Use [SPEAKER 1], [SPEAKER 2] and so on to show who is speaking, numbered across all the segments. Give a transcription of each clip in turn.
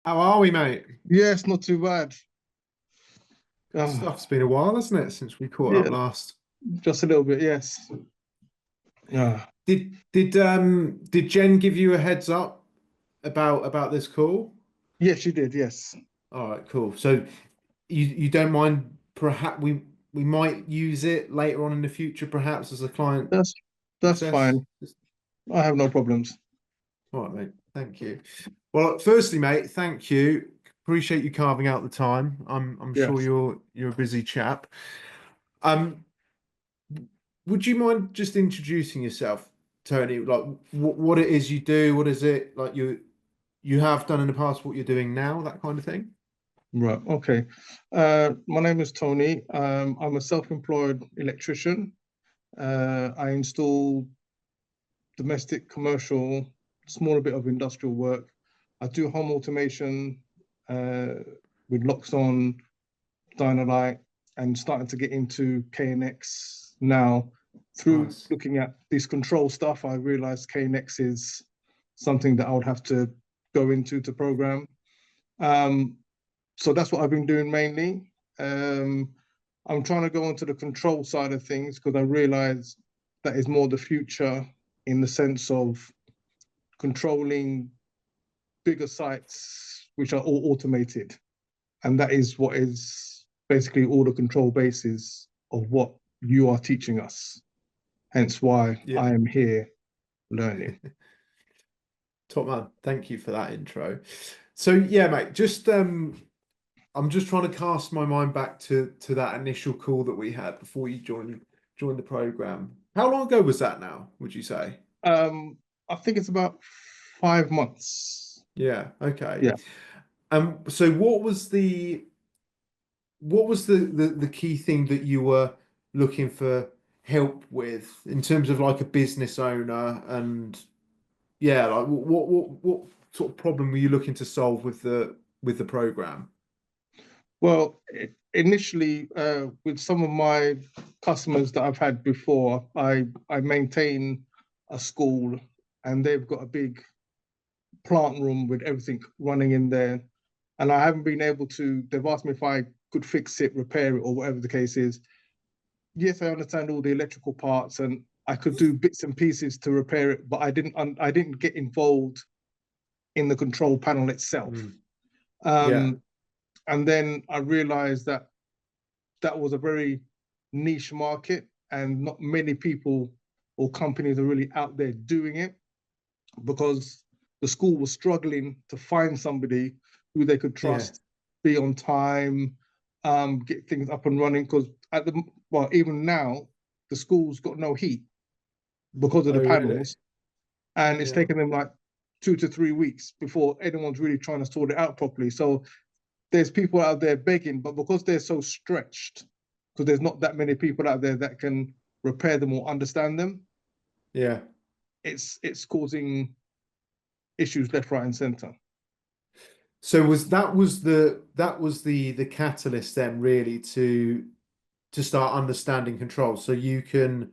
[SPEAKER 1] How are we, mate?
[SPEAKER 2] Yes, not too bad.
[SPEAKER 1] Good
[SPEAKER 2] Oh,
[SPEAKER 1] stuff. It's been a while, hasn't it, since we caught up
[SPEAKER 2] yeah,
[SPEAKER 1] last?
[SPEAKER 2] just a little bit, yes. Ah,
[SPEAKER 1] Did Jen give you a heads up about this call?
[SPEAKER 2] yes, you did, yes.
[SPEAKER 1] All right, cool. So you don't mind perhaps we might use it later on in the future, perhaps as a client
[SPEAKER 2] That's that's
[SPEAKER 1] success.
[SPEAKER 2] fine. I have no problems.
[SPEAKER 1] All right, mate. Thank you. Well, firstly, mate, thank you. Appreciate you carving out the time. I'm sure
[SPEAKER 2] Yes.
[SPEAKER 1] you're a busy chap. Um, Would you mind just introducing yourself, Tony? Like what it is you do, what is it like you have done in the past, what you're doing now, that kind of thing?
[SPEAKER 2] Right, okay. My name is Tony. I'm a self-employed electrician. I install domestic, commercial, smaller bit of industrial work. I do home automation uh, with locks on, Dynalite, and starting to get into KNX now. Through
[SPEAKER 1] Nice.
[SPEAKER 2] looking at this control stuff, I realized KNX is something that I would have to go into to program. Um, so that's what I've been doing mainly. Um, I'm trying to go into the control side of things because I realize that is more the future in the sense of controlling bigger sites which are all automated. And that is what is basically all the control bases of what you are teaching us. Hence why
[SPEAKER 1] Yeah.
[SPEAKER 2] I am here learning.
[SPEAKER 1] Top man. Thank you for that intro. So yeah, mate, just I'm just trying to cast my mind back to that initial call that we had before you joined the program. How long ago was that now, would you say?
[SPEAKER 2] Um, I think it's about 5 months.
[SPEAKER 1] Yeah, okay.
[SPEAKER 2] Yeah.
[SPEAKER 1] So what was the key thing that you were looking for help with in terms of like a business owner and yeah, like what sort of problem were you looking to solve with the program?
[SPEAKER 2] Well, initially, with some of my customers that I've had before, I maintain a school and they've got a big plant room with everything running in there. And I haven't been able to, they've asked me if I could fix it, repair it, or whatever the case is. Yes, I understand all the electrical parts and I could do bits and pieces to repair it, but I didn't get involved in the control panel itself.
[SPEAKER 1] Mm, yeah,
[SPEAKER 2] Um, and then I realized that that was a very niche market and not many people or companies are really out there doing it because the school was struggling to find somebody who they could
[SPEAKER 1] yeah.
[SPEAKER 2] trust, be on time, get things up and running. Because well, even now, the school's got no heat because of
[SPEAKER 1] Oh,
[SPEAKER 2] the
[SPEAKER 1] really?
[SPEAKER 2] panels, and it's
[SPEAKER 1] Yeah.
[SPEAKER 2] taken them like 2 to 3 weeks before anyone's really trying to sort it out properly. So there's people out there begging, but because they're so stretched, because there's not that many people out there that can repair them or understand them,
[SPEAKER 1] Yeah.
[SPEAKER 2] it's causing issues left, right, and center.
[SPEAKER 1] So that was the catalyst then really to start understanding control. So you can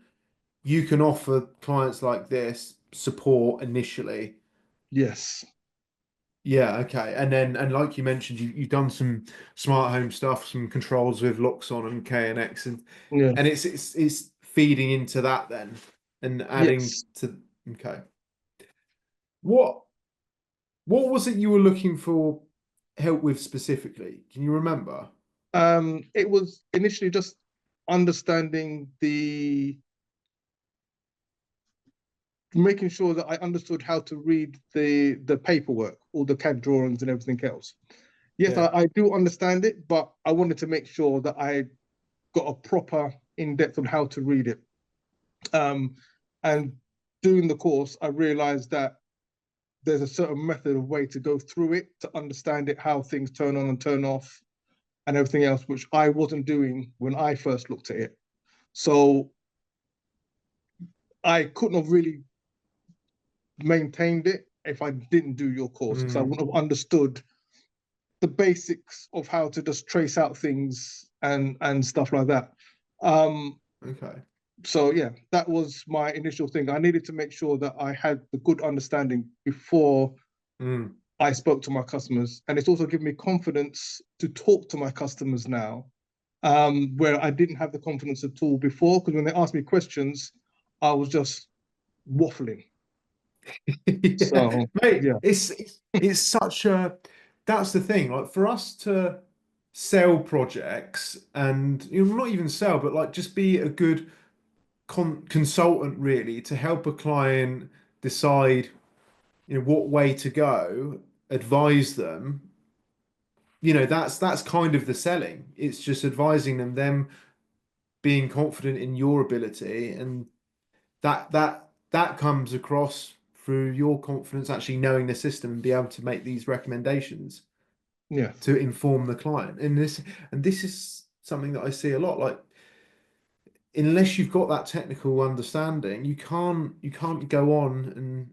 [SPEAKER 1] offer clients like this support initially.
[SPEAKER 2] Yes.
[SPEAKER 1] Yeah, okay. And like you mentioned, you've done some smart home stuff, some controls with locks on and KNX
[SPEAKER 2] Yeah.
[SPEAKER 1] and it's feeding into that then and adding
[SPEAKER 2] Yes.
[SPEAKER 1] to okay. What what was it you were looking for help with specifically? Can you remember?
[SPEAKER 2] It was initially just understanding making sure that I understood how to read the paperwork, all the CAD drawings and everything else. Yes,
[SPEAKER 1] Yeah.
[SPEAKER 2] I do understand it, but I wanted to make sure that I got a proper in-depth on how to read it. Um, and doing the course, I realized that there's a certain method of way to go through it to understand it, how things turn on and turn off, and everything else, which I wasn't doing when I first looked at it. So I couldn't have really maintained it if I didn't do your course, because I
[SPEAKER 1] Mm,
[SPEAKER 2] wouldn't have understood the basics of how to just trace out things and stuff like that. Um,
[SPEAKER 1] okay.
[SPEAKER 2] so yeah, that was my initial thing. I needed to make sure that I had the good understanding before
[SPEAKER 1] Mm.
[SPEAKER 2] I spoke to my customers, and it's also given me confidence to talk to my customers now, where I didn't have the confidence at all before. Because when they asked me questions, I was just waffling.
[SPEAKER 1] Yeah,
[SPEAKER 2] So
[SPEAKER 1] mate,
[SPEAKER 2] yeah,
[SPEAKER 1] it's such a that's the thing. Like for us to sell projects and not even sell, but like just be a good consultant really to help a client decide what way to go, advise them. That's kind of the selling. It's just advising them being confident in your ability, and that comes across through your confidence actually knowing the system and be able to make these recommendations
[SPEAKER 2] yeah,
[SPEAKER 1] to inform the client. And this is something that I see a lot. Like unless you've got that technical understanding, you can't go on and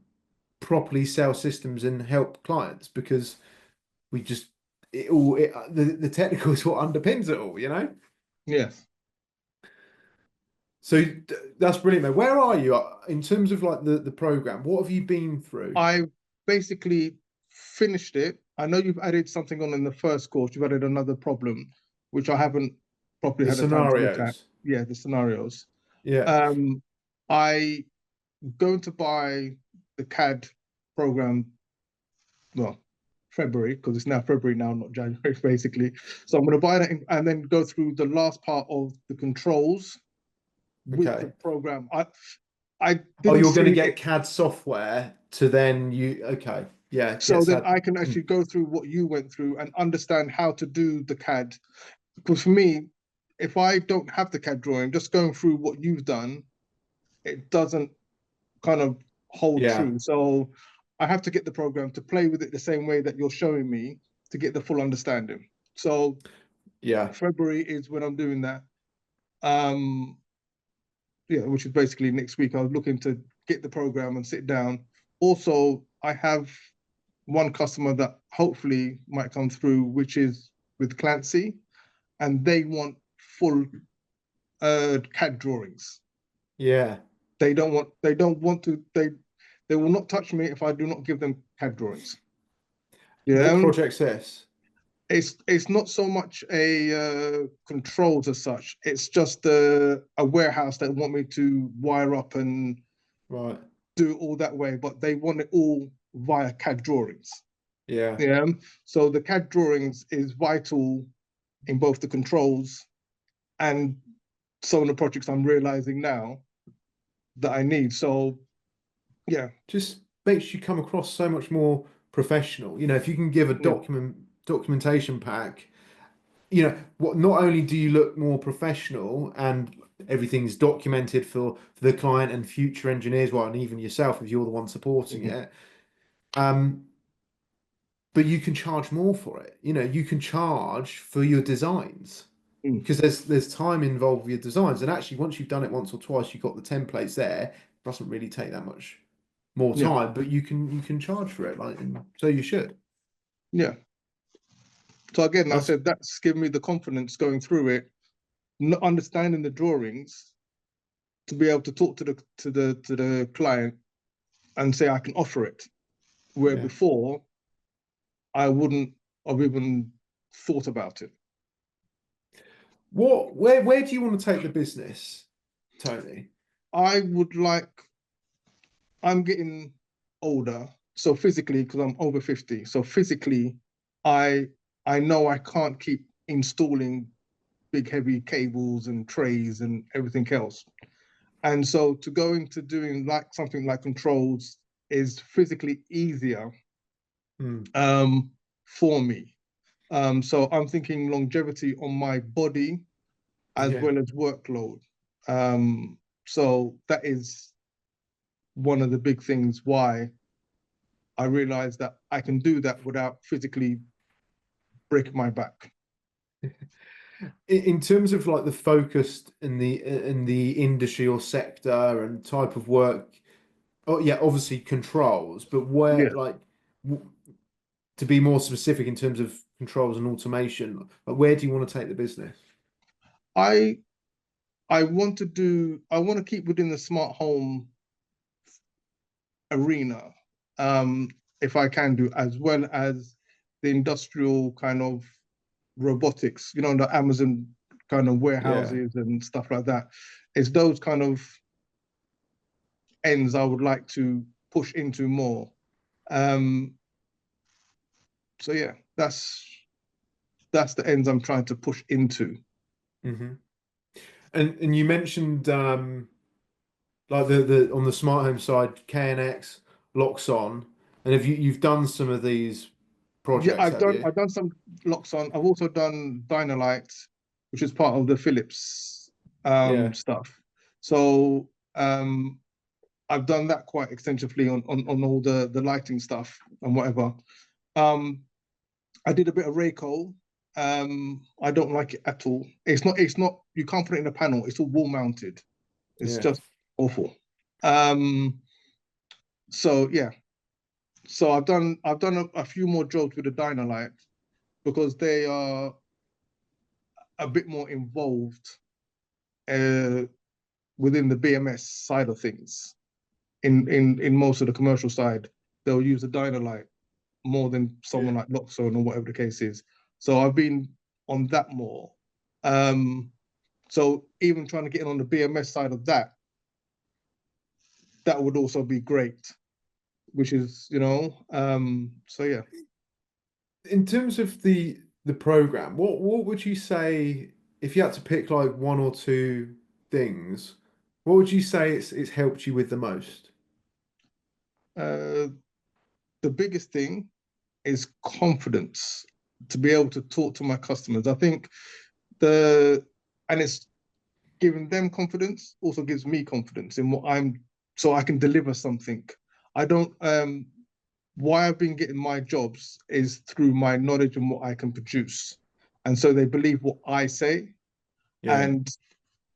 [SPEAKER 1] properly sell systems and help clients because we just the technical is what underpins it all.
[SPEAKER 2] yes.
[SPEAKER 1] So that's brilliant, man. Where are you in terms of like the program? What have you been through?
[SPEAKER 2] I basically finished it. I know you've added something on in the first course. You've added another problem, which I haven't properly
[SPEAKER 1] The
[SPEAKER 2] had the time to look at.
[SPEAKER 1] scenarios.
[SPEAKER 2] Yeah, the scenarios.
[SPEAKER 1] Yeah.
[SPEAKER 2] Um, I going to buy the CAD program, well, February, because it's now February now, not January, basically. So I'm going to buy that and then go through the last part of the controls with the
[SPEAKER 1] Okay.
[SPEAKER 2] program. I
[SPEAKER 1] Oh,
[SPEAKER 2] didn't
[SPEAKER 1] you're going to
[SPEAKER 2] see
[SPEAKER 1] get
[SPEAKER 2] it,
[SPEAKER 1] CAD software to then okay. Yeah,
[SPEAKER 2] so
[SPEAKER 1] get
[SPEAKER 2] then
[SPEAKER 1] that.
[SPEAKER 2] I can actually go through what you went through and understand how to do the CAD. Because for me, if I don't have the CAD drawing, just going through what you've done, it doesn't kind of hold
[SPEAKER 1] Yeah.
[SPEAKER 2] true. So I have to get the program to play with it the same way that you're showing me to get the full understanding. So
[SPEAKER 1] Yeah.
[SPEAKER 2] February is when I'm doing that. Um, yeah, which is basically next week. I was looking to get the program and sit down. Also, I have one customer that hopefully might come through, which is with Clancy, and they want full CAD drawings.
[SPEAKER 1] Yeah.
[SPEAKER 2] They don't want to they will not touch me if I do not give them CAD drawings.
[SPEAKER 1] What
[SPEAKER 2] Yeah.
[SPEAKER 1] project's this?
[SPEAKER 2] It's not so much a controls as such. It's just a warehouse that want me to wire up and
[SPEAKER 1] Right.
[SPEAKER 2] do it all that way, but they want it all via CAD drawings.
[SPEAKER 1] Yeah.
[SPEAKER 2] Yeah. So the CAD drawings is vital in both the controls and some of the projects I'm realizing now that I need. So yeah,
[SPEAKER 1] Just makes you come across so much more professional. If you can give a
[SPEAKER 2] yeah,
[SPEAKER 1] documentation pack, what not only do you look more professional and everything's documented for the client and future engineers, well, and even yourself if you're the one supporting
[SPEAKER 2] mhm,
[SPEAKER 1] it, um, but you can charge more for it. You can charge for your designs
[SPEAKER 2] mm,
[SPEAKER 1] because there's time involved with your designs. And actually, once you've done it once or twice, you've got the templates there. It doesn't really take that much more
[SPEAKER 2] yeah,
[SPEAKER 1] time, but you can charge for it, like, and so you should.
[SPEAKER 2] yeah. So again, I
[SPEAKER 1] That's
[SPEAKER 2] said that's given me the confidence going through it, not understanding the drawings to be able to talk to the client and say I can offer it. Where
[SPEAKER 1] yeah.
[SPEAKER 2] before I wouldn't have even thought about it.
[SPEAKER 1] Where do you want to take the business, Tony?
[SPEAKER 2] I would like, I'm getting older, so physically, because I'm over 50, so physically, I I know I can't keep installing big heavy cables and trays and everything else. And so to go into doing like something like controls is physically easier
[SPEAKER 1] Hmm.
[SPEAKER 2] for me. So I'm thinking longevity on my body as
[SPEAKER 1] Yeah.
[SPEAKER 2] well as workload. So that is one of the big things why I realized that I can do that without physically breaking my back.
[SPEAKER 1] In terms of like the focused in the industry or sector and type of work, oh yeah, obviously controls, but where
[SPEAKER 2] Yeah,
[SPEAKER 1] like to be more specific in terms of controls and automation, like where do you want to take the business?
[SPEAKER 2] I I want to keep within the smart home arena. Um, if I can do, as well as the industrial kind of robotics, you know, the Amazon kind of
[SPEAKER 1] Yeah.
[SPEAKER 2] warehouses and stuff like that. It's those kind of ends I would like to push into more. Um, so yeah, that's the ends I'm trying to push into.
[SPEAKER 1] Hmm. And you mentioned like the on the smart home side, KNX locks on, and have you've done some of these
[SPEAKER 2] Yeah,
[SPEAKER 1] projects, have you?
[SPEAKER 2] I've done some locks on. I've also done Dynalite, which is part of the Philips
[SPEAKER 1] Yeah.
[SPEAKER 2] stuff. So I've done that quite extensively on all the lighting stuff and whatever. Um, I did a bit of Rayco. I don't like it at all. It's not you can't put it in a panel. It's all wall mounted. It's
[SPEAKER 1] Yeah.
[SPEAKER 2] just awful. Um, so yeah. So I've done a few more jobs with the Dynalite because they are a bit more involved uh, within the BMS side of things. In most of the commercial side, they'll use the Dynalite more than
[SPEAKER 1] Yeah.
[SPEAKER 2] someone like Loxone or whatever the case is. So I've been on that more. Um, so even trying to get in on the BMS side of that, that would also be great, which is, so yeah.
[SPEAKER 1] In terms of the program, what would you say if you had to pick like one or two things? What would you say it's helped you with the most?
[SPEAKER 2] Uh, the biggest thing is confidence to be able to talk to my customers. I think the and it's giving them confidence also gives me confidence in what I'm so I can deliver something. I don't why I've been getting my jobs is through my knowledge and what I can produce. And so they believe what I say,
[SPEAKER 1] Yeah.
[SPEAKER 2] and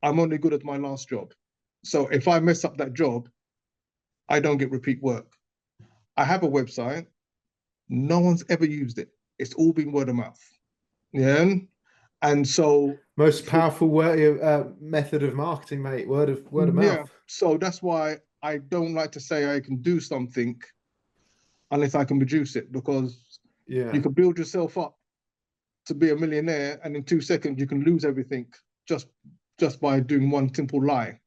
[SPEAKER 2] I'm only good at my last job. So if I mess up that job, I don't get repeat work. I have a website, no one's ever used it. It's all been word of mouth. Yeah. And so
[SPEAKER 1] Most
[SPEAKER 2] for
[SPEAKER 1] powerful way, method of marketing, mate. Word of
[SPEAKER 2] yeah,
[SPEAKER 1] mouth.
[SPEAKER 2] so that's why I don't like to say I can do something unless I can produce it, because you
[SPEAKER 1] Yeah.
[SPEAKER 2] can build yourself up to be a millionaire, and in 2 seconds you can lose everything just just by doing one simple lie.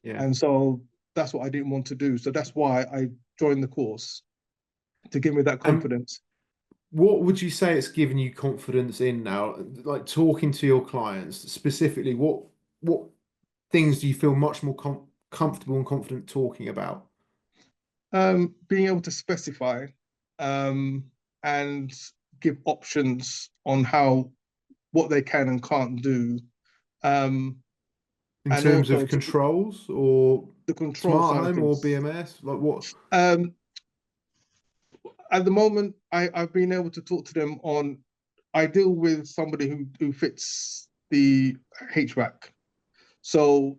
[SPEAKER 1] Yeah.
[SPEAKER 2] And so that's what I didn't want to do. So that's why I joined the course, to give me that
[SPEAKER 1] And
[SPEAKER 2] confidence.
[SPEAKER 1] what would you say it's given you confidence in now? Like talking to your clients specifically, what things do you feel much more comfortable and confident talking about?
[SPEAKER 2] Being able to specify um, and give options on how what they can and can't do, um,
[SPEAKER 1] In
[SPEAKER 2] and
[SPEAKER 1] terms of
[SPEAKER 2] also to
[SPEAKER 1] controls or
[SPEAKER 2] the control
[SPEAKER 1] smart
[SPEAKER 2] side of
[SPEAKER 1] home or
[SPEAKER 2] things.
[SPEAKER 1] BMS? Like what?
[SPEAKER 2] Um, at the moment, I've been able to talk to them on. I deal with somebody who fits the HVAC. So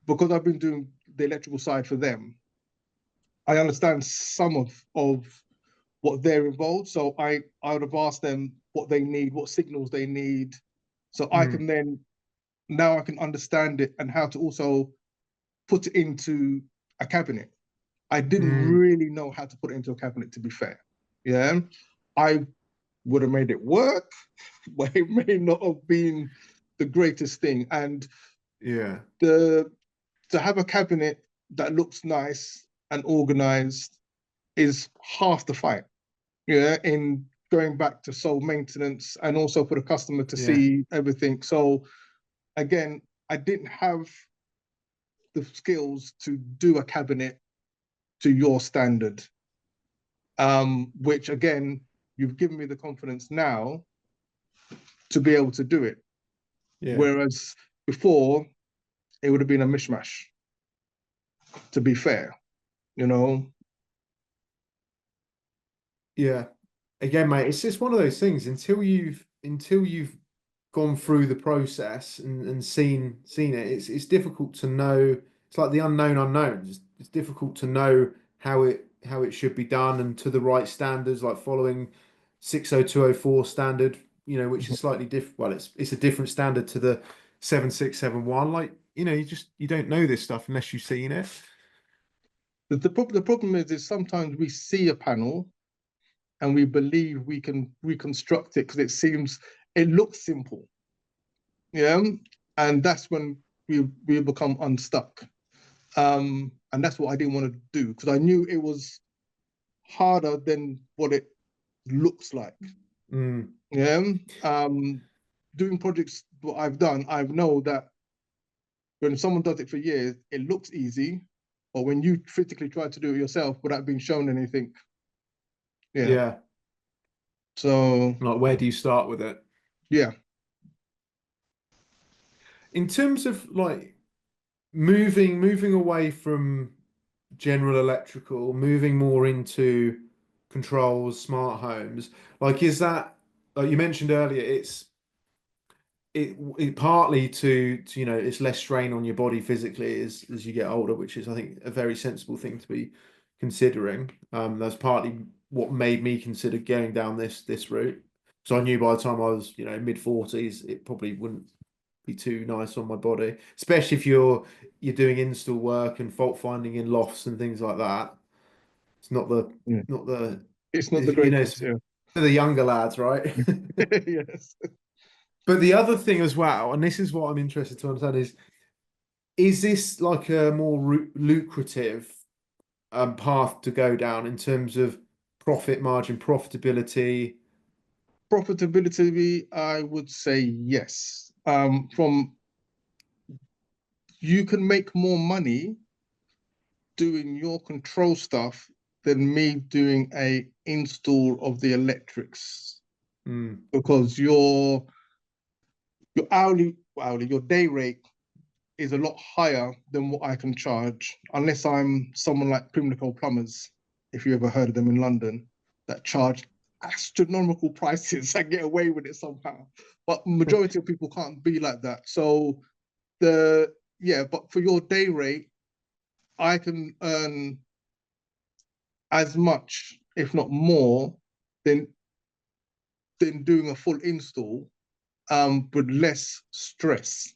[SPEAKER 2] because I've been doing the electrical side for them, I understand some of what they're involved. So I would have asked them what they need, what signals they need, so I
[SPEAKER 1] Mm,
[SPEAKER 2] can then now I can understand it and how to also put it into a cabinet. I didn't
[SPEAKER 1] mm,
[SPEAKER 2] really know how to put it into a cabinet, to be fair. Yeah, I would have made it work, but it may not have been the greatest thing. And
[SPEAKER 1] yeah,
[SPEAKER 2] the to have a cabinet that looks nice and organized is half the fight. Yeah, in going back to sole maintenance and also for the customer to
[SPEAKER 1] yeah,
[SPEAKER 2] see everything. So again, I didn't have the skills to do a cabinet to your standard, which again, you've given me the confidence now to be able to do it.
[SPEAKER 1] yeah,
[SPEAKER 2] Whereas before, it would have been a mishmash, to be fair, you know?
[SPEAKER 1] yeah. Again, mate, it's just one of those things until you've gone through the process and seen it, it's difficult to know. It's like the unknown unknowns. It's difficult to know how it should be done and to the right standards, like following 60204 standard, which is slightly different. Well, it's a different standard to the 7671. Like, you don't know this stuff unless you've seen it.
[SPEAKER 2] The problem is sometimes we see a panel and we believe we can reconstruct it because it looks simple. Yeah. And that's when we become unstuck. And that's what I didn't want to do because I knew it was harder than what it looks like.
[SPEAKER 1] Mm.
[SPEAKER 2] Yeah. Doing projects what I've done, I know that when someone does it for years, it looks easy, but when you physically try to do it yourself without being shown anything, yeah.
[SPEAKER 1] Yeah.
[SPEAKER 2] So
[SPEAKER 1] Like, where do you start with it?
[SPEAKER 2] yeah,
[SPEAKER 1] In terms of like moving away from general electrical, moving more into controls, smart homes, like is that like you mentioned earlier, it partly to it's less strain on your body physically as you get older, which is I think a very sensible thing to be considering. That's partly what made me consider going down this route. So I knew by the time I was mid 40s, it probably wouldn't be too nice on my body, especially if you're doing install work and fault finding in lofts and things like that. It's
[SPEAKER 2] yeah.
[SPEAKER 1] not the
[SPEAKER 2] It's not the
[SPEAKER 1] it's
[SPEAKER 2] greatest, yeah.
[SPEAKER 1] for the younger lads, right?
[SPEAKER 2] Yes.
[SPEAKER 1] But the other thing as well, and this is what I'm interested to understand, is this like a more lucrative path to go down in terms of profit margin, profitability?
[SPEAKER 2] Profitability, I would say yes. From You can make more money doing your control stuff than me doing a install of the electrics
[SPEAKER 1] Mm,
[SPEAKER 2] because your your day rate is a lot higher than what I can charge, unless I'm someone like Pimlico Plumbers, if you ever heard of them in London, that charge astronomical prices and get away with it somehow. But majority of people can't be like that. So but for your day rate, I can earn as much, if not more, than doing a full install, with less stress.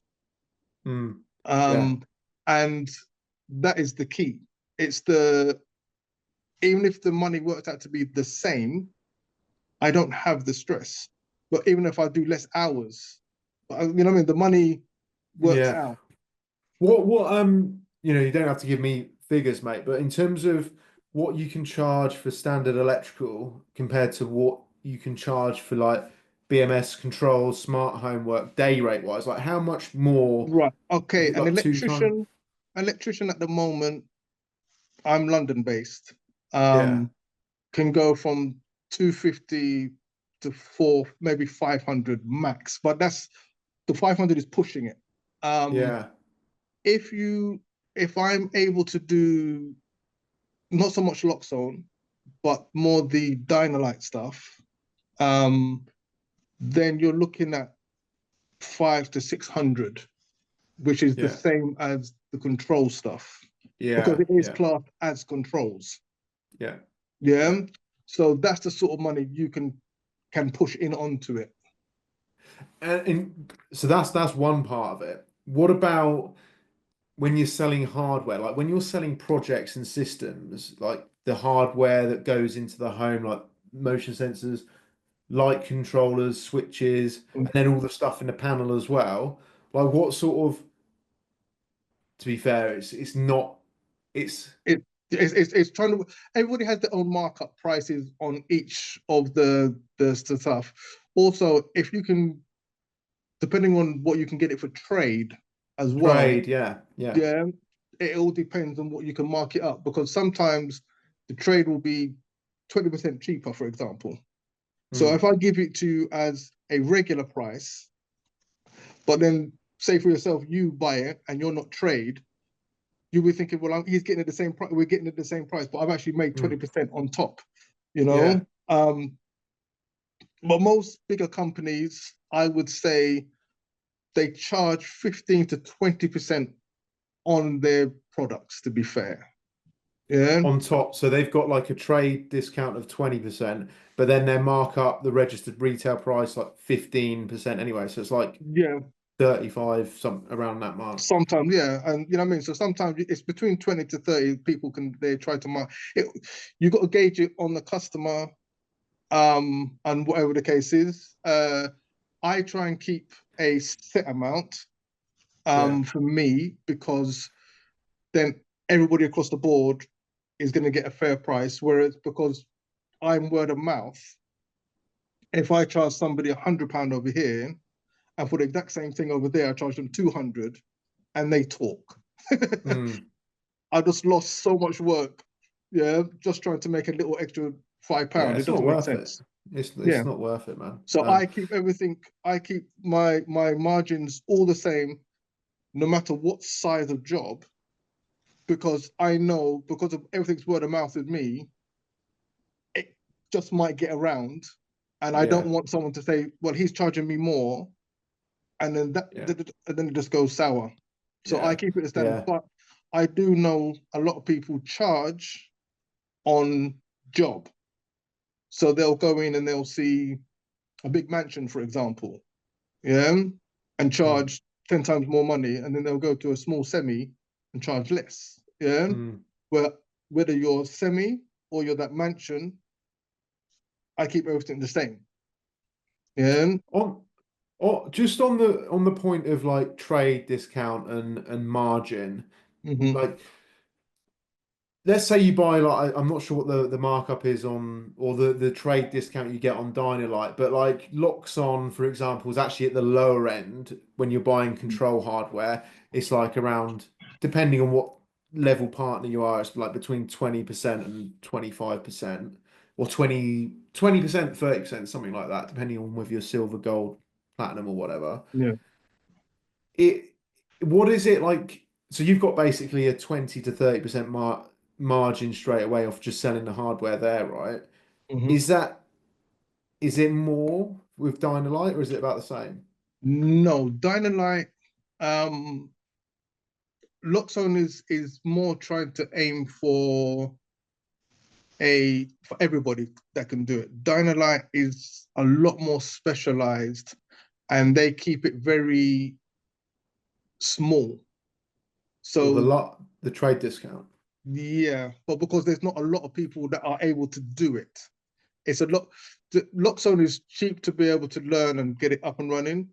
[SPEAKER 1] mm, yeah,
[SPEAKER 2] Um, and that is the key. It's the Even if the money works out to be the same, I don't have the stress. But even if I do less hours, you know what I mean, the money works
[SPEAKER 1] yeah.
[SPEAKER 2] out.
[SPEAKER 1] You don't have to give me figures, mate, but in terms of what you can charge for standard electrical compared to what you can charge for like BMS controls, smart home work, day rate wise, like how much more
[SPEAKER 2] Right.
[SPEAKER 1] is
[SPEAKER 2] Okay.
[SPEAKER 1] it like two times?
[SPEAKER 2] Electrician at the moment, I'm London based.
[SPEAKER 1] Yeah,
[SPEAKER 2] Can go from 250 to maybe 500 max, but that's the 500 is pushing it. Um,
[SPEAKER 1] yeah,
[SPEAKER 2] if you if I'm able to do not so much lock zone, but more the dynalite stuff, um, then you're looking at 5 to 600, which is the
[SPEAKER 1] yeah,
[SPEAKER 2] same as the control stuff because
[SPEAKER 1] yeah,
[SPEAKER 2] it is
[SPEAKER 1] yeah,
[SPEAKER 2] classed as controls.
[SPEAKER 1] yeah, yeah.
[SPEAKER 2] Yeah. So that's the sort of money you can push in onto it.
[SPEAKER 1] And so that's one part of it. What about when you're selling hardware, like when you're selling projects and systems, like the hardware that goes into the home, like motion sensors, light controllers, switches, and then all the stuff in the panel as well. Like what sort of, to be fair, it's not, it's
[SPEAKER 2] It it's trying to everybody has their own markup prices on each of the stuff. Also, if you can, depending on what you can get it for trade as well,
[SPEAKER 1] trade. Yeah, yeah.
[SPEAKER 2] yeah, it all depends on what you can mark it up because sometimes the trade will be 20% cheaper, for example. So
[SPEAKER 1] Mm,
[SPEAKER 2] if I give it to you as a regular price, but then say for yourself you buy it and you're not trade, you'll be thinking, well, he's getting it the same price. We're getting it the same price, but I've actually made
[SPEAKER 1] mm,
[SPEAKER 2] 20% on top, you
[SPEAKER 1] yeah.
[SPEAKER 2] know? But most bigger companies, I would say they charge 15 to 20% on their products, to be fair. Yeah.
[SPEAKER 1] On top, so they've got like a trade discount of 20%, but then their markup, the registered retail price, like 15% anyway. So it's like
[SPEAKER 2] Yeah.
[SPEAKER 1] 35, some around that mark.
[SPEAKER 2] Sometimes, yeah, and you know what I mean. So sometimes it's between 20 to 30 people they try to mark it. You got to gauge it on the customer, and whatever the case is. I try and keep a set amount, for me, because then everybody across the board is going to get a fair price. Whereas because I'm word of mouth, if I charge somebody £100 over here, and for the exact same thing over there, I charge them 200, and they talk.
[SPEAKER 1] Mm.
[SPEAKER 2] I just lost so much work, yeah, just trying to make a little extra
[SPEAKER 1] Yeah,
[SPEAKER 2] £5. It
[SPEAKER 1] it's not
[SPEAKER 2] doesn't make
[SPEAKER 1] worth it.
[SPEAKER 2] sense.
[SPEAKER 1] It's
[SPEAKER 2] Yeah.
[SPEAKER 1] not worth it, man.
[SPEAKER 2] So I keep everything, I keep my margins all the same, no matter what size of job, because I know because of everything's word of mouth with me, it just might get around. And I don't
[SPEAKER 1] Yeah,
[SPEAKER 2] want someone to say, well, he's charging me more, and then
[SPEAKER 1] yeah,
[SPEAKER 2] and then it just goes sour. So I
[SPEAKER 1] yeah,
[SPEAKER 2] keep it a standard,
[SPEAKER 1] yeah.
[SPEAKER 2] but I do know a lot of people charge on job. So they'll go in and they'll see a big mansion, for example, yeah, and
[SPEAKER 1] Mm.
[SPEAKER 2] charge 10 times more money, and then they'll go to a small semi and charge less, yeah.
[SPEAKER 1] Mm.
[SPEAKER 2] Where whether you're semi or you're that mansion, I keep everything the same, yeah.
[SPEAKER 1] On, just on the point of like trade discount and margin,
[SPEAKER 2] Mm-hmm.
[SPEAKER 1] like let's say you buy like I'm not sure what the markup is on or the trade discount you get on Dynalite, but like Loxon, for example, is actually at the lower end when you're buying control hardware. It's like around, depending on what level partner you are, it's like between 20% and 25%, or 20%, 30%, something like that, depending on whether you're silver, gold, platinum, or whatever.
[SPEAKER 2] Yeah.
[SPEAKER 1] It what is it like? So you've got basically a 20 to 30% margin straight away off just selling the hardware there, right?
[SPEAKER 2] Mm-hmm.
[SPEAKER 1] Is that is it more with Dynalite or is it about the same?
[SPEAKER 2] No, Dynalite, um, Loxon is more trying to aim for everybody that can do it. Dynalite is a lot more specialized, and they keep it very small.
[SPEAKER 1] Or
[SPEAKER 2] So
[SPEAKER 1] the trade discount?
[SPEAKER 2] yeah, but because there's not a lot of people that are able to do it, it's a lot. Loxon is cheap to be able to learn and get it up and running.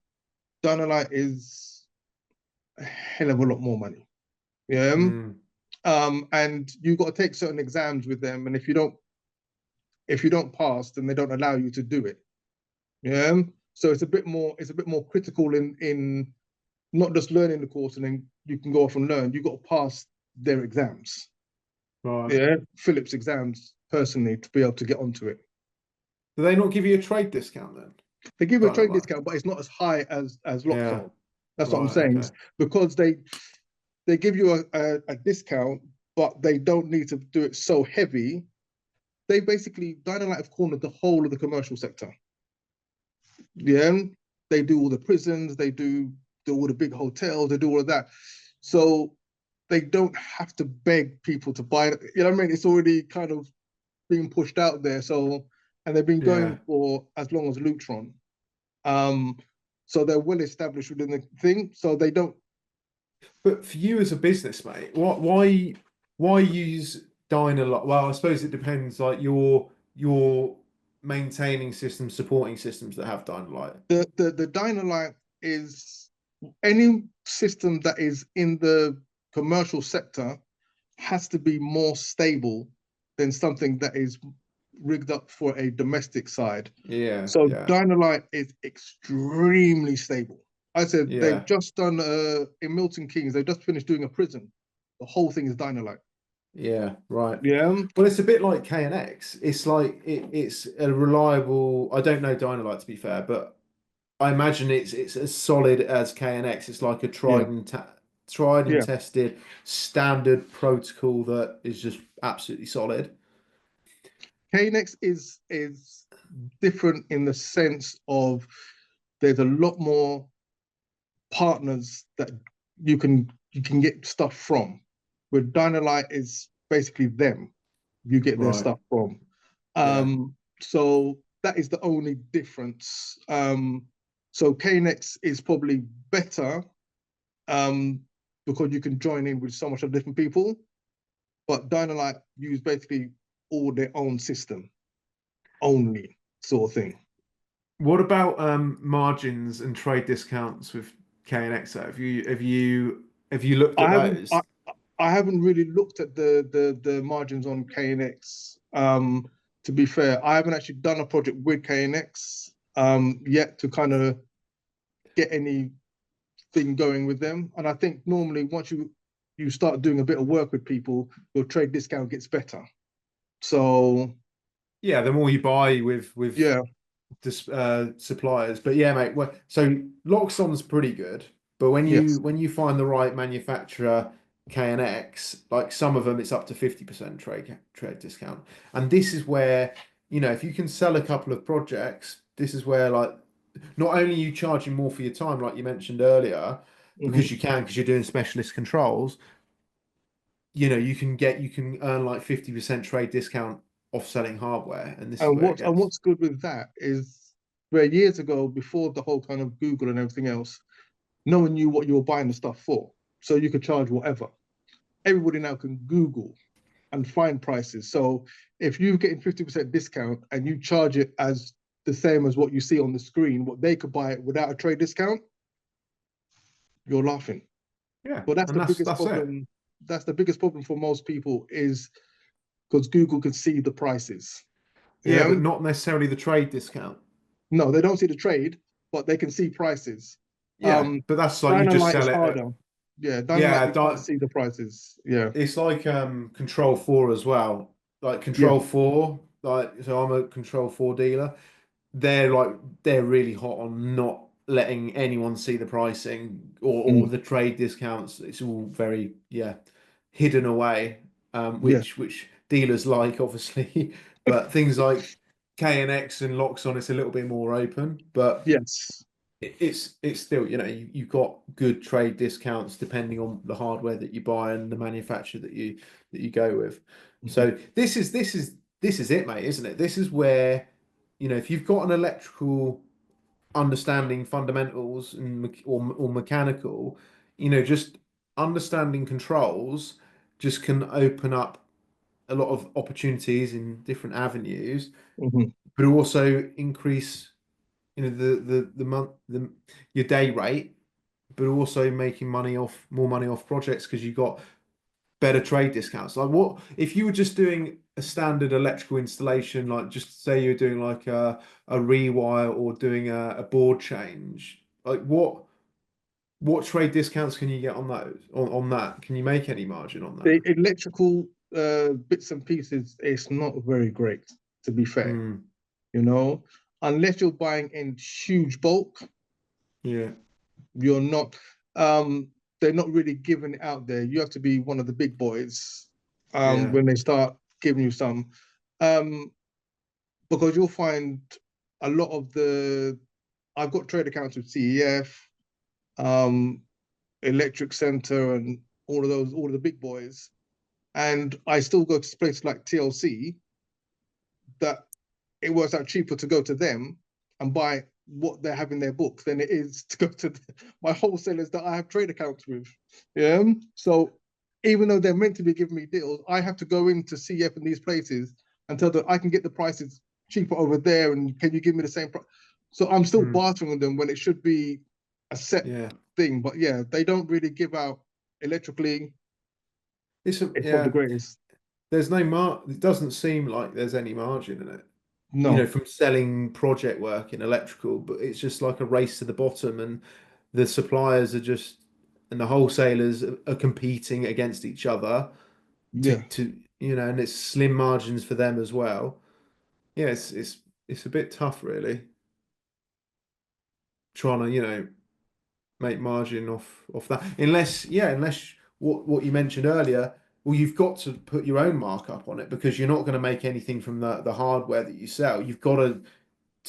[SPEAKER 2] Dynalite is a hell of a lot more money. Yeah.
[SPEAKER 1] Mm,
[SPEAKER 2] And you've got to take certain exams with them, and if you don't pass, then they don't allow you to do it. Yeah. So it's a bit more critical in not just learning the course and then you can go off and learn. You've got to pass their exams.
[SPEAKER 1] right.
[SPEAKER 2] Yeah. Phillips exams personally to be able to get onto it.
[SPEAKER 1] Do they not give you a trade discount then?
[SPEAKER 2] They give you a trade
[SPEAKER 1] Dynalite.
[SPEAKER 2] discount, but it's not as high as
[SPEAKER 1] Yeah.
[SPEAKER 2] Loxon. That's what I'm
[SPEAKER 1] Right.
[SPEAKER 2] saying.
[SPEAKER 1] Okay.
[SPEAKER 2] Because they give you a discount, but they don't need to do it so heavy. They basically Dynalite have cornered the whole of the commercial sector. Yeah, they do all the prisons, they do all the big hotels, they do all of that. So they don't have to beg people to buy it. You know what I mean? It's already kind of being pushed out there. So, and they've been
[SPEAKER 1] Yeah.
[SPEAKER 2] going for as long as Lutron. Um, so they're well established within the thing. So they don't.
[SPEAKER 1] But for you as a business, mate, why use Dynalite? Well, I suppose it depends. Like you're maintaining systems, supporting systems that have Dynalite.
[SPEAKER 2] The Dynalite is any system that is in the commercial sector has to be more stable than something that is rigged up for a domestic side.
[SPEAKER 1] Yeah,
[SPEAKER 2] So
[SPEAKER 1] yeah,
[SPEAKER 2] Dynalite is extremely stable. I said they've
[SPEAKER 1] yeah,
[SPEAKER 2] just done in Milton Keynes, they've just finished doing a prison. The whole thing is Dynalite.
[SPEAKER 1] yeah. Right.
[SPEAKER 2] Yeah.
[SPEAKER 1] Well, it's a bit like KNX. It's like it's a reliable. I don't know Dynalite to be fair, but I imagine it's as solid as KNX. It's like a
[SPEAKER 2] Yeah.
[SPEAKER 1] tried and
[SPEAKER 2] Yeah.
[SPEAKER 1] tested standard protocol that is just absolutely solid.
[SPEAKER 2] KNX is different in the sense of there's a lot more partners that you can get stuff from. With Dynalite is basically them you get their
[SPEAKER 1] Right.
[SPEAKER 2] stuff from.
[SPEAKER 1] Yeah.
[SPEAKER 2] So that is the only difference. So KNX is probably better um, because you can join in with so much of different people. But Dynalite use basically all their own system only sort of thing.
[SPEAKER 1] What about margins and trade discounts with K and X? Have you looked
[SPEAKER 2] I
[SPEAKER 1] at
[SPEAKER 2] haven't I,
[SPEAKER 1] those?
[SPEAKER 2] I haven't really looked at the margins on KNX. To be fair, I haven't actually done a project with KNX yet to kind of get anything going with them. And I think normally once you start doing a bit of work with people, your trade discount gets better. So
[SPEAKER 1] Yeah, the more you buy with
[SPEAKER 2] yeah,
[SPEAKER 1] suppliers. But yeah, mate. Well, so Loxon's pretty good, but when you
[SPEAKER 2] yes.
[SPEAKER 1] when you find the right manufacturer, K and X, like some of them, it's up to 50% trade discount. And this is where, if you can sell a couple of projects, this is where like not only are you charging more for your time, like you mentioned earlier,
[SPEAKER 2] Mhm.
[SPEAKER 1] because you're doing specialist controls, you can earn like 50% trade discount off selling hardware, and this is where it
[SPEAKER 2] And
[SPEAKER 1] gets.
[SPEAKER 2] what's good with that is where years ago, before the whole kind of Google and everything else, no one knew what you were buying the stuff for. So you could charge whatever. Everybody now can Google and find prices. So if you're getting 50% discount and you charge it as the same as what you see on the screen, what they could buy it without a trade discount, you're laughing.
[SPEAKER 1] Yeah,
[SPEAKER 2] But that's
[SPEAKER 1] and
[SPEAKER 2] the
[SPEAKER 1] that's
[SPEAKER 2] biggest
[SPEAKER 1] that's it.
[SPEAKER 2] problem. That's the biggest problem for most people is because Google can see the prices.
[SPEAKER 1] Yeah,
[SPEAKER 2] Yeah.
[SPEAKER 1] but not necessarily the trade discount.
[SPEAKER 2] No, they don't see the trade, but they can see prices.
[SPEAKER 1] Yeah,
[SPEAKER 2] Um,
[SPEAKER 1] but that's like you just
[SPEAKER 2] Dynamite is
[SPEAKER 1] sell it at,
[SPEAKER 2] harder. Yeah, Dynamite
[SPEAKER 1] yeah,
[SPEAKER 2] you can't see the prices. Yeah.
[SPEAKER 1] it's like Control 4 as well. Like
[SPEAKER 2] Yeah.
[SPEAKER 1] Control 4, like so I'm a Control 4 dealer. They're really hot on not letting anyone see the pricing or
[SPEAKER 2] Mm.
[SPEAKER 1] the trade discounts. It's all very, yeah, hidden away,
[SPEAKER 2] Yeah.
[SPEAKER 1] which dealers like, obviously. But things like K and X and Loxon, it's a little bit more open. But
[SPEAKER 2] Yes.
[SPEAKER 1] it's still, you've got good trade discounts depending on the hardware that you buy and the manufacturer that you go with.
[SPEAKER 2] Mhm.
[SPEAKER 1] So this is it, mate, isn't it? This is where, if you've got an electrical understanding fundamentals or mechanical, just understanding controls just can open up a lot of opportunities in different avenues,
[SPEAKER 2] Mhm.
[SPEAKER 1] but also increase the month your day rate, but also making more money off projects because you got better trade discounts. Like what if you were just doing a standard electrical installation, like just say you're doing like a rewire or doing a board change, like what trade discounts can you get on those on that? Can you make any margin on that?
[SPEAKER 2] The electrical bits and pieces, it's not very great, to be fair.
[SPEAKER 1] Mm,
[SPEAKER 2] You know, unless you're buying in huge bulk,
[SPEAKER 1] yeah,
[SPEAKER 2] you're not. Um, they're not really giving it out there. You have to be one of the big boys
[SPEAKER 1] yeah,
[SPEAKER 2] when they start giving you some. Um, because you'll find a lot of the I've got trade accounts with CEF, um, Electric Center, and all of the big boys. And I still go to places like TLC that it works out cheaper to go to them and buy what they have in their book than it is to go to my wholesalers that I have trade accounts with. Yeah. So even though they're meant to be giving me deals, I have to go into CF in these places and tell them I can get the prices cheaper over there, and can you give me the same price? So I'm still
[SPEAKER 1] mm,
[SPEAKER 2] bartering with them when it should be a set
[SPEAKER 1] yeah.
[SPEAKER 2] thing. But yeah, they don't really give out electrically. It's not the
[SPEAKER 1] Yeah.
[SPEAKER 2] greatest.
[SPEAKER 1] There's no it doesn't seem like there's any margin in it,
[SPEAKER 2] No.
[SPEAKER 1] from selling project work in electrical, but it's just like a race to the bottom, and the suppliers are just, and the wholesalers are competing against each other
[SPEAKER 2] Yeah.
[SPEAKER 1] and it's slim margins for them as well. Yeah, it's a bit tough, really, trying to, make margin off that. Unless what you mentioned earlier, well, you've got to put your own markup on it because you're not going to make anything from the hardware that you sell. You've got to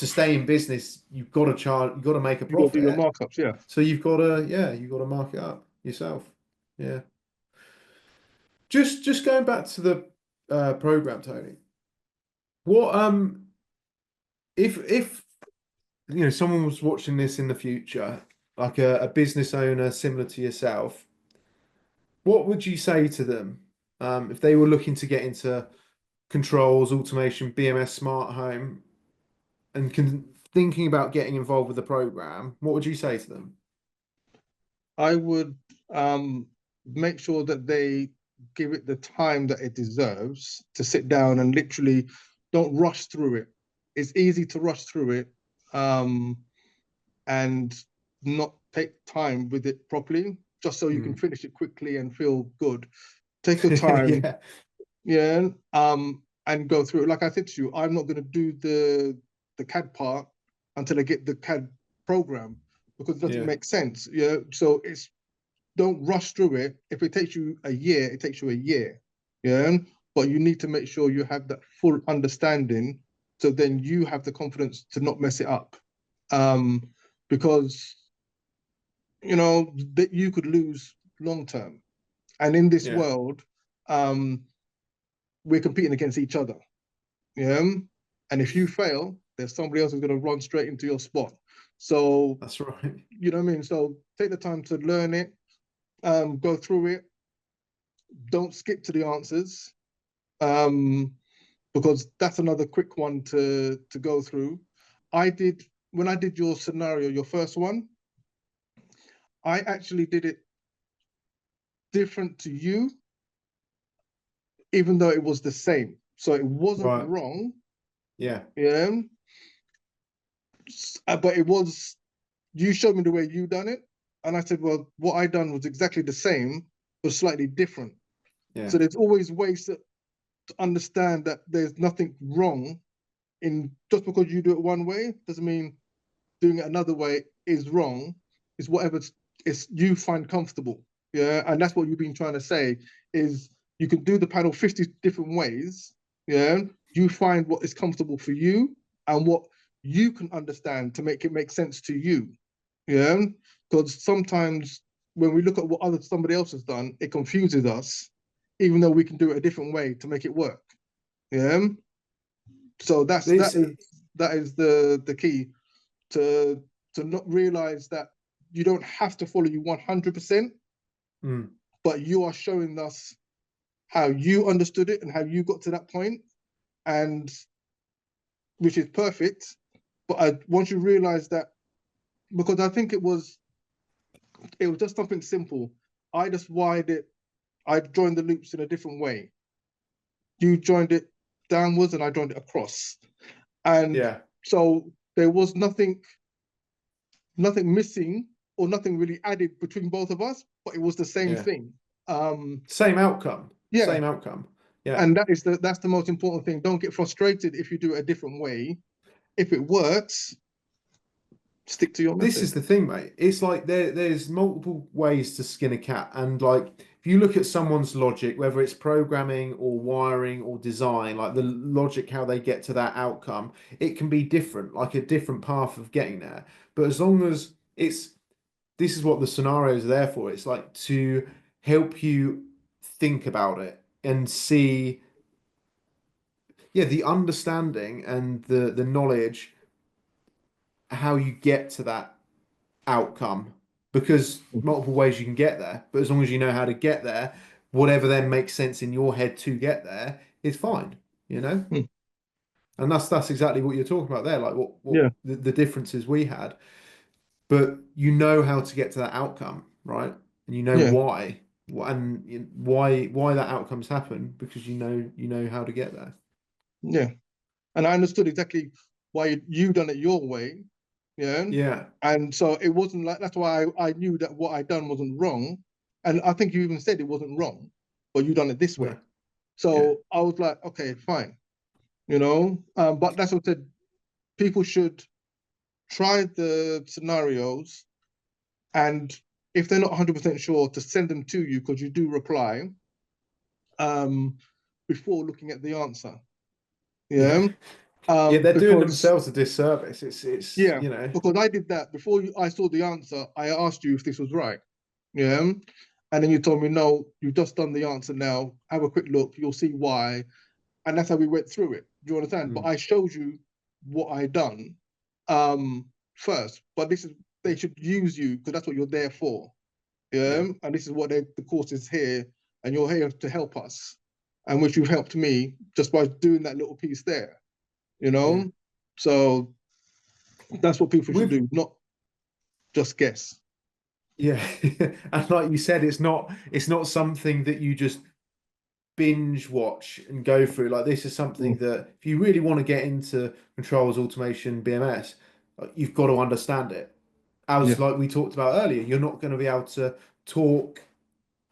[SPEAKER 1] stay in business, you've got to make a
[SPEAKER 2] You got to do your
[SPEAKER 1] profit.
[SPEAKER 2] markups. Yeah.
[SPEAKER 1] So you've got to mark it up yourself. Yeah. Just going back to the program, Tony. What if someone was watching this in the future, like a business owner similar to yourself, what would you say to them if they were looking to get into controls, automation, BMS, smart home, and thinking about getting involved with the program? What would you say to them?
[SPEAKER 2] I would make sure that they give it the time that it deserves to sit down and literally don't rush through it. It's easy to rush through it and not take time with it properly, just so you can finish it quickly and feel good. Take your time,
[SPEAKER 1] Yeah,
[SPEAKER 2] yeah, and go through it. Like I said to you, I'm not going to do the CAD part until I get the CAD program because it doesn't
[SPEAKER 1] yeah,
[SPEAKER 2] make sense. Yeah, so it's don't rush through it. If it takes you a year, it takes you a year. Yeah. But you need to make sure you have that full understanding so then you have the confidence to not mess it up. Because that you could lose long term. And in this
[SPEAKER 1] yeah.
[SPEAKER 2] world, we're competing against each other. Yeah. And if you fail, there's somebody else who's going to run straight into your spot. So,
[SPEAKER 1] That's right.
[SPEAKER 2] you know what I mean? So take the time to learn it, go through it, don't skip to the answers, because that's another quick one to go through. When I did your scenario, your first one, I actually did it different to you, even though it was the same. So it wasn't
[SPEAKER 1] Right.
[SPEAKER 2] wrong,
[SPEAKER 1] Yeah.
[SPEAKER 2] yeah. But it was, you showed me the way you done it, and I said, well, what I done was exactly the same, but slightly different.
[SPEAKER 1] Yeah.
[SPEAKER 2] So there's always ways to understand that there's nothing wrong in just because you do it one way doesn't mean doing it another way is wrong. It's whatever it's you find comfortable. Yeah. And that's what you've been trying to say is you can do the panel 50 different ways. Yeah. You find what is comfortable for you and what you can understand to make it make sense to you. Yeah. Because sometimes when we look at what somebody else has done, it confuses us, even though we can do it a different way to make it work. Yeah. So
[SPEAKER 1] This,
[SPEAKER 2] that is the key to not realize that you don't have to follow you 100%,
[SPEAKER 1] mm,
[SPEAKER 2] but you are showing us how you understood it and how you got to that point, and which is perfect. But once you realize that, because I think it was just something simple. I just wired it. I joined the loops in a different way. You joined it downwards, and I joined it across, and
[SPEAKER 1] yeah.
[SPEAKER 2] so there was nothing missing or nothing really added between both of us, but it was the same
[SPEAKER 1] Yeah.
[SPEAKER 2] thing.
[SPEAKER 1] Same outcome.
[SPEAKER 2] Yeah,
[SPEAKER 1] Same outcome. Yeah.
[SPEAKER 2] and that's the most important thing. Don't get frustrated if you do it a different way. If it works, stick to your
[SPEAKER 1] This
[SPEAKER 2] method.
[SPEAKER 1] is the thing, mate. It's like there's multiple ways to skin a cat, and like if you look at someone's logic, whether it's programming or wiring or design, like the logic how they get to that outcome, it can be different, like a different path of getting there. But as long as this is what the scenarios are there for. It's like to help you think about it and see, yeah, the understanding and the knowledge how you get to that outcome, because multiple ways you can get there, but as long as you know how to get there, whatever then makes sense in your head to get there is fine, you know.
[SPEAKER 2] Hmm.
[SPEAKER 1] And that's exactly what you're talking about there, like what
[SPEAKER 2] Yeah,
[SPEAKER 1] the differences we had, but you know how to get to that outcome, right? And you know
[SPEAKER 2] yeah,
[SPEAKER 1] why, and why that outcome's happened because you know how to get there.
[SPEAKER 2] yeah. And I understood exactly why you done it your way. Yeah.
[SPEAKER 1] Yeah,
[SPEAKER 2] And so it wasn't like that's why I knew that what I done wasn't wrong. And I think you even said it wasn't wrong, but you done it this
[SPEAKER 1] no,
[SPEAKER 2] way.
[SPEAKER 1] yeah,
[SPEAKER 2] So I was like, okay, fine. But that's what I said. People should try the scenarios, and if they're not 100% sure, to send them to you because you do reply um, before looking at the answer.
[SPEAKER 1] yeah,
[SPEAKER 2] Yeah.
[SPEAKER 1] yeah. They're doing
[SPEAKER 2] Because
[SPEAKER 1] themselves a disservice. It's
[SPEAKER 2] yeah, because I did that before I saw the answer. I asked you if this was right. Yeah. And then you told me, no, you've just done the answer now. Have a quick look. You'll see why. And that's how we went through it. Do you understand? But
[SPEAKER 1] mm,
[SPEAKER 2] I showed you what I done. Um, first, but they should use you because that's what you're there for. Yeah, and this is what the course is here, and you're here to help us, and which you've helped me just by doing that little piece there.
[SPEAKER 1] Yeah.
[SPEAKER 2] So that's what people should
[SPEAKER 1] With
[SPEAKER 2] do, not just guess.
[SPEAKER 1] Yeah, and like you said, it's not something that you just binge watch and go through. Like this is something
[SPEAKER 2] Mm.
[SPEAKER 1] that if you really want to get into controls, automation, BMS, you've got to understand it.
[SPEAKER 2] Yeah,
[SPEAKER 1] As like we talked about earlier, you're not going to be able to talk.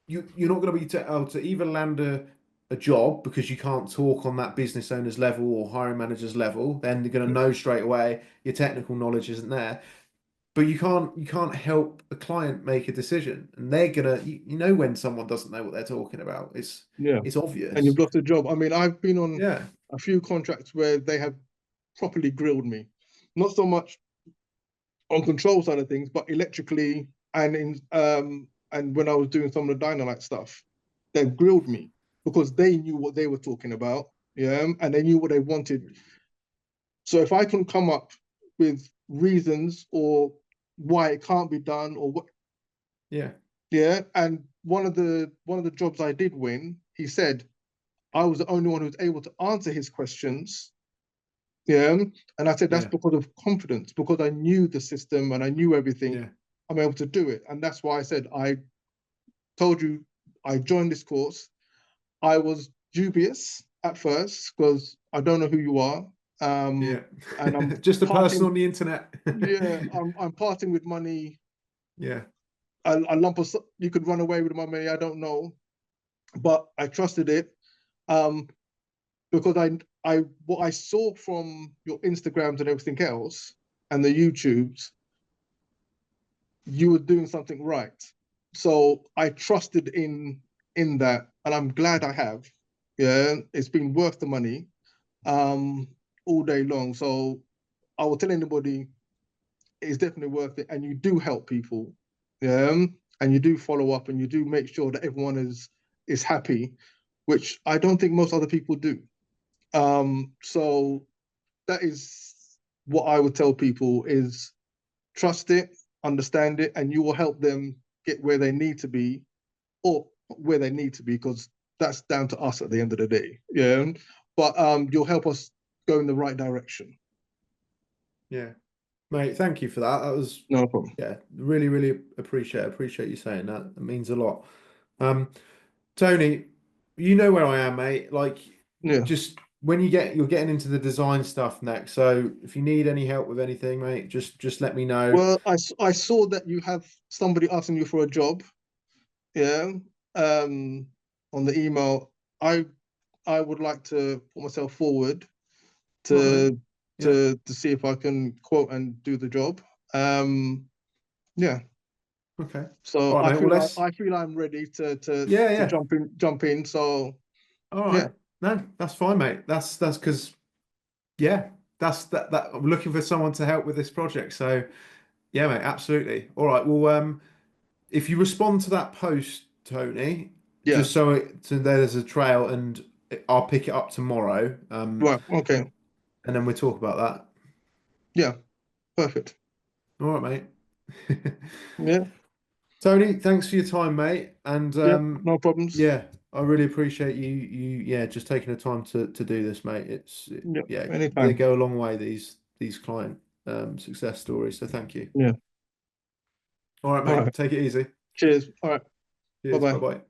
[SPEAKER 1] You're not going to be able to even land a job because you can't talk on that business owner's level or hiring manager's level. Then they're going to know straight away your technical knowledge isn't there. But you can't help a client make a decision, and they're gonna you know when someone doesn't know what they're talking about.
[SPEAKER 2] yeah.
[SPEAKER 1] It's
[SPEAKER 2] And you've
[SPEAKER 1] obvious.
[SPEAKER 2] lost a job. I mean, I've been on
[SPEAKER 1] Yeah,
[SPEAKER 2] a few contracts where they have properly grilled me, not so much on control side of things, but electrically and when I was doing some of the dynamite stuff, they grilled me because they knew what they were talking about, yeah, and they knew what they wanted. So if I can come up with reasons or why it can't be done or what,
[SPEAKER 1] yeah,
[SPEAKER 2] yeah, and one of the jobs I did win, he said I was the only one who was able to answer his questions. Yeah. And I said that's
[SPEAKER 1] yeah,
[SPEAKER 2] because of confidence, because I knew the system and I knew everything.
[SPEAKER 1] yeah,
[SPEAKER 2] I'm able to do it. And that's why I said I told you I joined this course. I was dubious at first because I don't know who you are.
[SPEAKER 1] yeah.
[SPEAKER 2] And I'm
[SPEAKER 1] Just a person
[SPEAKER 2] parting,
[SPEAKER 1] on the internet.
[SPEAKER 2] yeah, I'm parting with money,
[SPEAKER 1] Yeah,
[SPEAKER 2] a lump of you could run away with my money, I don't know. But I trusted it. Um, because I what I saw from your Instagrams and everything else and the YouTubes, you were doing something right. So I trusted in that, and I'm glad I have. Yeah, it's been worth the money um all day long. So I will tell anybody it's definitely worth it, and you do help people. Yeah, and you do follow up and you do make sure that everyone is happy, which I don't think most other people do. So that is what I would tell people is trust it, understand it, and you will help them get where they need to be or where they need to be, because that's down to us at the end of the day. Yeah. But you'll help us go in the right direction.
[SPEAKER 1] yeah, mate. Thank you for that. That was
[SPEAKER 2] No problem.
[SPEAKER 1] yeah, really appreciate you saying that. It means a lot. Um, Tony, you know where I am, mate. Like,
[SPEAKER 2] Yeah.
[SPEAKER 1] just when you're getting into the design stuff next. So if you need any help with anything, mate, just let me know.
[SPEAKER 2] Well, I saw that you have somebody asking you for a job. Yeah. Um, on the email, I I would like to put myself forward
[SPEAKER 1] All right, mate.
[SPEAKER 2] to
[SPEAKER 1] Yeah.
[SPEAKER 2] to see if I can quote and do the job. Um, yeah.
[SPEAKER 1] Okay.
[SPEAKER 2] So
[SPEAKER 1] All right, mate. Well, let's.
[SPEAKER 2] I feel I'm ready
[SPEAKER 1] Yeah,
[SPEAKER 2] to
[SPEAKER 1] yeah.
[SPEAKER 2] jump in. So
[SPEAKER 1] All
[SPEAKER 2] yeah,
[SPEAKER 1] right. No, that's fine, mate. That's because yeah, that I'm looking for someone to help with this project. So yeah, mate. Absolutely. All right. Well, if you respond to that post, Tony,
[SPEAKER 2] yeah,
[SPEAKER 1] just so there's a trail, and I'll pick it up tomorrow.
[SPEAKER 2] right, okay,
[SPEAKER 1] And then we'll talk about that.
[SPEAKER 2] yeah, perfect.
[SPEAKER 1] All right, mate.
[SPEAKER 2] Yeah,
[SPEAKER 1] Tony, thanks for your time, mate. And
[SPEAKER 2] yeah, no problems.
[SPEAKER 1] yeah, I really appreciate you just taking the time to do this, mate.
[SPEAKER 2] Yeah,
[SPEAKER 1] Yeah, they
[SPEAKER 2] anytime.
[SPEAKER 1] go a long way, these client success stories. So thank you.
[SPEAKER 2] Yeah,
[SPEAKER 1] All right,
[SPEAKER 2] all
[SPEAKER 1] mate.
[SPEAKER 2] right.
[SPEAKER 1] Take it easy.
[SPEAKER 2] Cheers. All right. Bye
[SPEAKER 1] Cheers. Bye
[SPEAKER 2] bye.
[SPEAKER 1] bye.